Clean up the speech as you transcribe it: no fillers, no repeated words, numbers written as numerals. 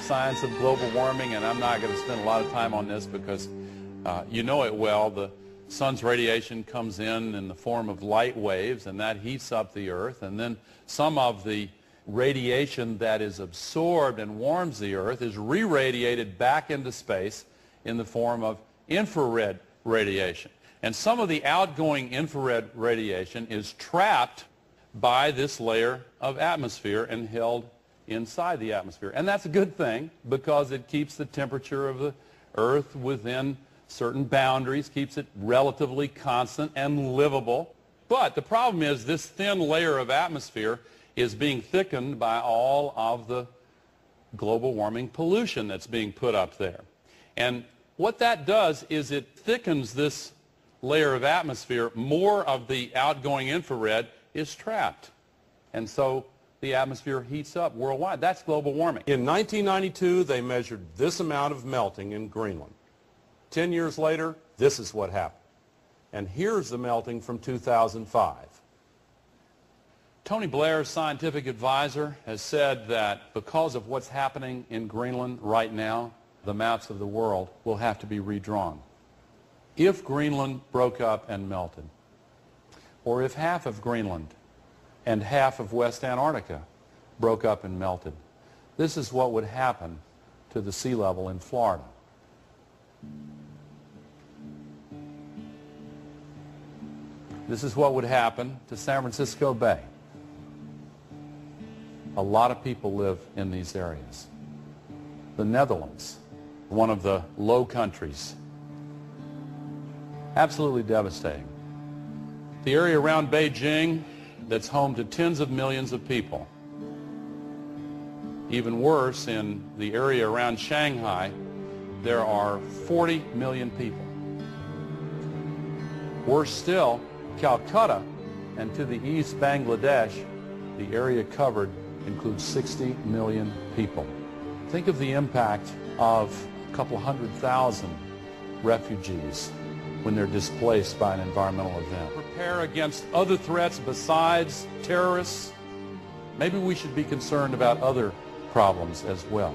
science of global warming, and I'm not going to spend a lot of time on this because you know it well. The sun's radiation comes in the form of light waves, and that heats up the Earth, and then some of the radiation that is absorbed and warms the Earth is re-radiated back into space in the form of infrared radiation. And some of the outgoing infrared radiation is trapped by this layer of atmosphere and held inside the atmosphere. And that's a good thing because it keeps the temperature of the Earth within certain boundaries, keeps it relatively constant and livable. But the problem is this thin layer of atmosphere is being thickened by all of the global warming pollution that's being put up there. And what that does is it thickens this layer of atmosphere. More of the outgoing infrared is trapped. And so the atmosphere heats up worldwide. That's global warming. In 1992, they measured this amount of melting in Greenland. 10 years later, this is what happened. And here's the melting from 2005. Tony Blair's scientific advisor has said that because of what's happening in Greenland right now, the maps of the world will have to be redrawn. If Greenland broke up and melted, or if half of Greenland and half of West Antarctica broke up and melted, this is what would happen to the sea level in Florida. This is what would happen to San Francisco Bay. A lot of people live in these areas. The Netherlands, one of the low countries, absolutely devastating. The area around Beijing that's home to tens of millions of people. Even worse, in the area around Shanghai, there are 40 million people. Worse still, Calcutta and to the east Bangladesh, the area covered includes 60 million people. Think of the impact of a couple 100,000 refugees when they're displaced by an environmental event. Prepare against other threats besides terrorists. Maybe we should be concerned about other problems as well.